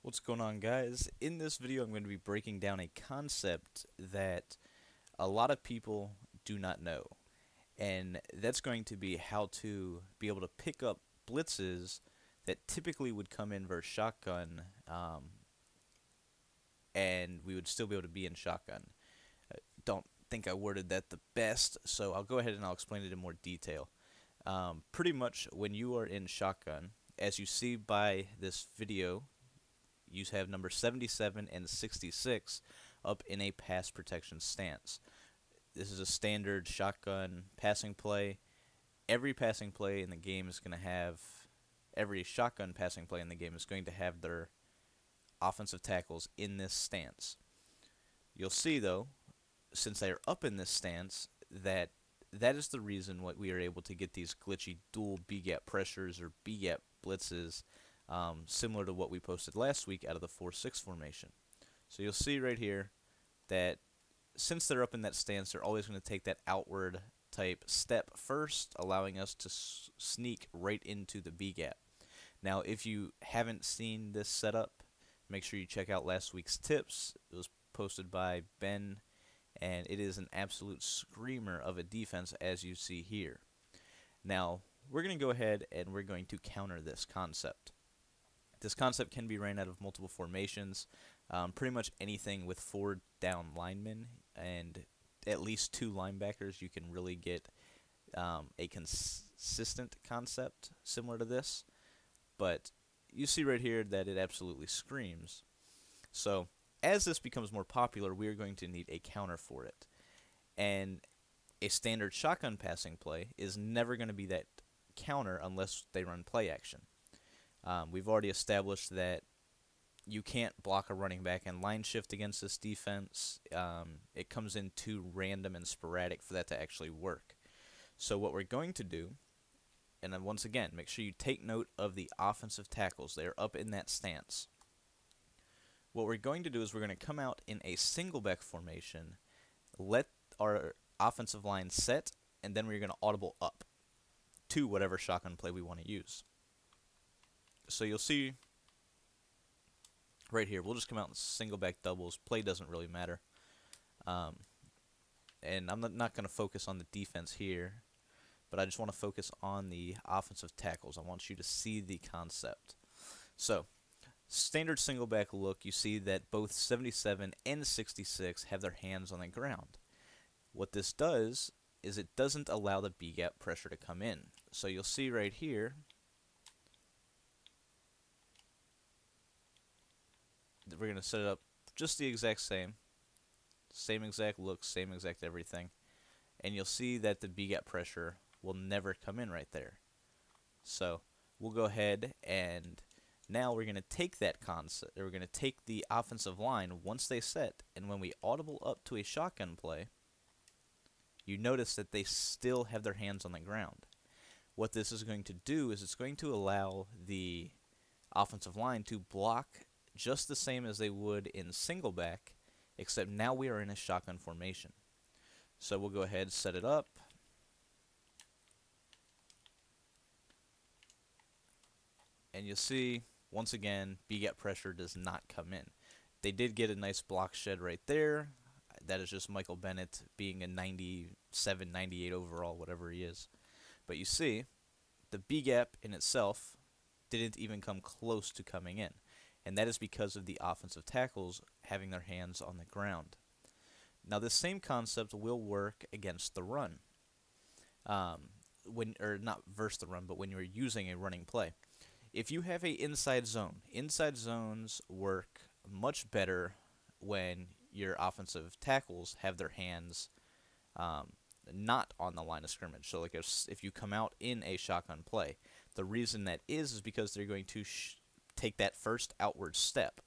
What's going on, guys? In this video I'm going to be breaking down a concept that a lot of people do not know, and that's going to be how to be able to pick up blitzes that typically would come in versus shotgun, and we would still be able to be in shotgun. Don't think I worded that the best, so I'll go ahead and I'll explain it in more detail. Pretty much when you are in shotgun, as you see by this video, you have number 77 and 66 up in a pass protection stance. This is a standard shotgun passing play. Every passing play in the game is going to have, every shotgun passing play in the game is going to have their offensive tackles in this stance. You'll see, though, since they are up in this stance, that is the reason why we are able to get these glitchy dual B-gap pressures or B-gap blitzes, similar to what we posted last week out of the 4-6 formation. So you'll see right here that since they're up in that stance, they're always going to take that outward type step first, allowing us to sneak right into the B-gap. Now, if you haven't seen this setup, make sure you check out last week's tips. It was posted by Ben, and it is an absolute screamer of a defense, as you see here. Now, we're going to go ahead and we're going to counter this concept. This concept can be ran out of multiple formations, pretty much anything with 4 down linemen and at least 2 linebackers. You can really get a consistent concept similar to this, but you see right here that it absolutely screams. So as this becomes more popular, we are going to need a counter for it, and a standard shotgun passing play is never going to be that counter unless they run play action. We've already established that you can't block a running back and line shift against this defense. It comes in too random and sporadic for that to actually work. So what we're going to do, and then once again, make sure you take note of the offensive tackles. They are up in that stance. What we're going to do is we're going to come out in a singleback formation, let our offensive line set, and then we're going to audible up to whatever shotgun play we want to use. So you'll see right here, we'll just come out in singleback doubles. Play doesn't really matter. And I'm not going to focus on the defense here, but I just want to focus on the offensive tackles. I want you to see the concept. So, standard singleback look, you see that both 77 and 66 have their hands on the ground. What this does is it doesn't allow the B-gap pressure to come in. So you'll see right here, we're going to set it up just the exact same exact look, same exact everything, and you'll see that the B-gap pressure will never come in right there. So we'll go ahead and now we're going to take that concept, or we're going to take the offensive line once they set, and when we audible up to a shotgun play, you notice that they still have their hands on the ground. What this is going to do is it's going to allow the offensive line to block just the same as they would in singleback, except now we are in a shotgun formation. So we'll go ahead and set it up. And you'll see, once again, B-gap pressure does not come in. They did get a nice block shed right there. That is just Michael Bennett being a 97, 98 overall, whatever he is. But you see, the B-gap in itself didn't even come close to coming in. And that is because of the offensive tackles having their hands on the ground. Now, this same concept will work against the run. Not versus the run, but when you're using a running play. If you have a inside zones work much better when your offensive tackles have their hands not on the line of scrimmage. So like if you come out in a shotgun play, the reason that is because they're going to take that first outward step.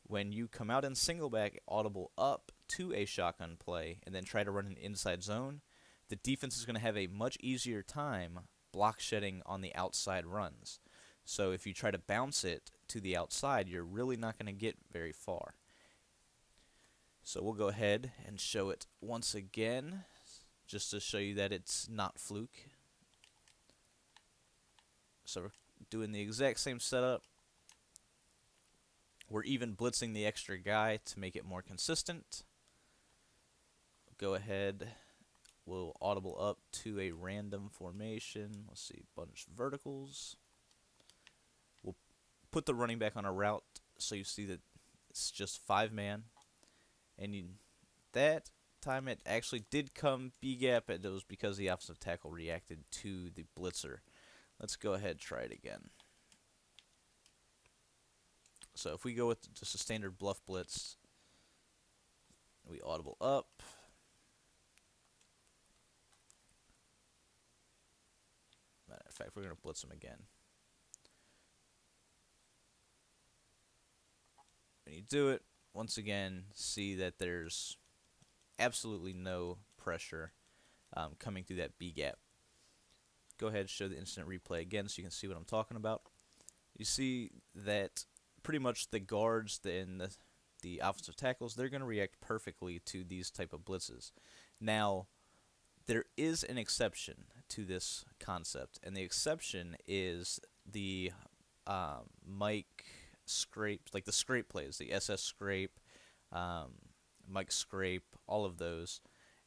When you come out in singleback, audible up to a shotgun play, and then try to run an inside zone, the defense is going to have a much easier time block shedding on the outside runs. So if you try to bounce it to the outside, you're really not going to get very far. So we'll go ahead and show it once again, just to show you that it's not fluke. So we're doing the exact same setup. We're even blitzing the extra guy to make it more consistent. Go ahead. We'll audible up to a random formation. Let's see, bunch verticals. We'll put the running back on a route so you see that it's just 5-man. And that time it actually did come B-gap, and it was because the offensive tackle reacted to the blitzer. Let's go ahead and try it again. So if we go with just a standard bluff blitz, we audible up. Matter of fact, we're going to blitz him again. When you do it, once again, see that there's absolutely no pressure coming through that B gap. Go ahead and show the instant replay again so you can see what I'm talking about. You see that pretty much the guards and the offensive tackles, they're going to react perfectly to these type of blitzes. Now, there is an exception to this concept, and the exception is the Mike scrape, like the scrape plays, the SS scrape, Mike scrape, all of those.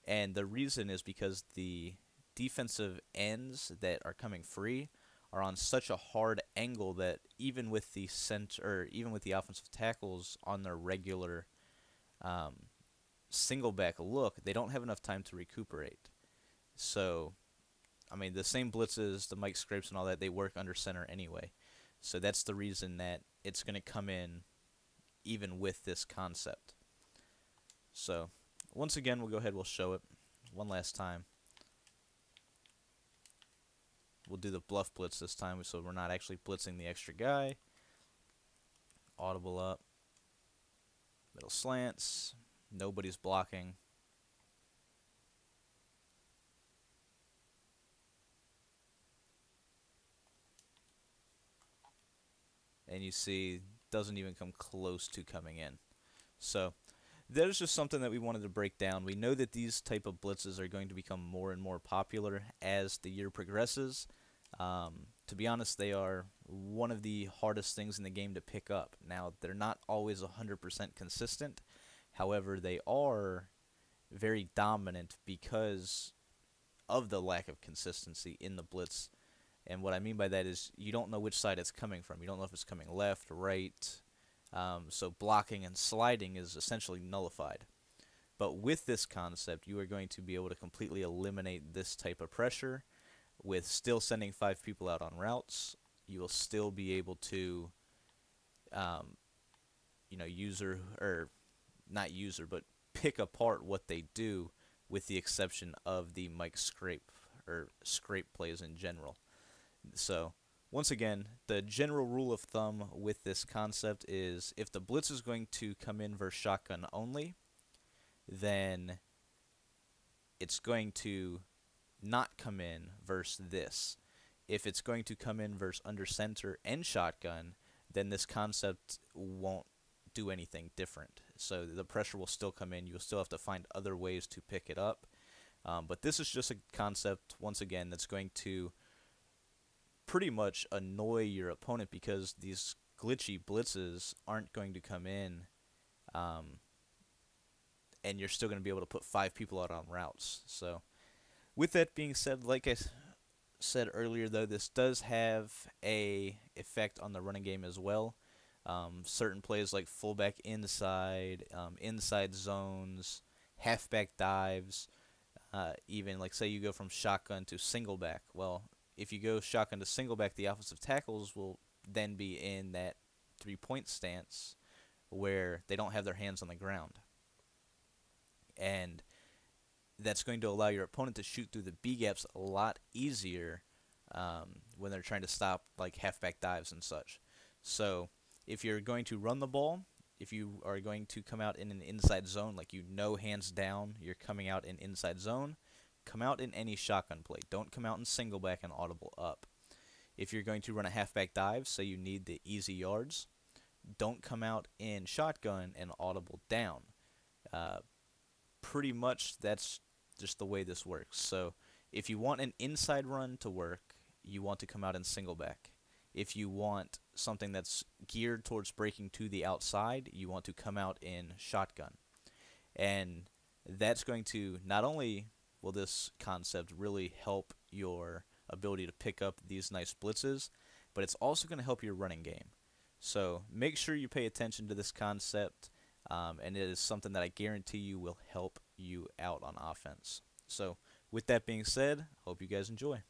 And the reason is because the defensive ends that are coming free are on such a hard angle that even with the even with the offensive tackles on their regular single back look, they don't have enough time to recuperate. So, I mean, the same blitzes, the Mike scrapes and all that, they work under center anyway. So that's the reason that it's going to come in even with this concept. So, once again, we'll go ahead, we'll show it one last time. We'll do the bluff blitz this time, so we're not actually blitzing the extra guy. Audible up. Middle slants. Nobody's blocking. And you see, doesn't even come close to coming in. So, that is just something that we wanted to break down. We know that these type of blitzes are going to become more and more popular as the year progresses. To be honest, they are one of the hardest things in the game to pick up. Now, they're not always 100% consistent. However, they are very dominant because of the lack of consistency in the blitz. And what I mean by that is you don't know which side it's coming from. You don't know if it's coming left, right. So blocking and sliding is essentially nullified. But with this concept, you are going to be able to completely eliminate this type of pressure with still sending 5 people out on routes. You will still be able to, but pick apart what they do, with the exception of the Mike scrape or scrape plays in general. So, once again, the general rule of thumb with this concept is if the blitz is going to come in versus shotgun only, then it's going to not come in versus this. If it's going to come in versus under center and shotgun, then this concept won't do anything different. So the pressure will still come in. You'll still have to find other ways to pick it up. But this is just a concept, once again, that's going to pretty much annoy your opponent because these glitchy blitzes aren't going to come in, and you're still going to be able to put 5 people out on routes. So, with that being said, like I said earlier, though, this does have a effect on the running game as well. Certain plays like fullback inside, inside zones, halfback dives, even like say you go from shotgun to singleback. Well, if you go shotgun to singleback, the offensive tackles will then be in that 3-point stance where they don't have their hands on the ground. And that's going to allow your opponent to shoot through the B gaps a lot easier when they're trying to stop like halfback dives and such. So if you're going to run the ball, if you are going to come out in an inside zone, like hands down, you're coming out in inside zone, come out in any shotgun play. Don't come out in singleback and audible up. If you're going to run a halfback dive, say you need the easy yards, don't come out in shotgun and audible down. Pretty much that's just the way this works. So if you want an inside run to work, you want to come out in singleback. If you want something that's geared towards breaking to the outside, you want to come out in shotgun. And that's going to not only will this concept really help your ability to pick up these nice blitzes, but it's also going to help your running game. So make sure you pay attention to this concept, and it is something that I guarantee you will help you out on offense. So with that being said, hope you guys enjoy.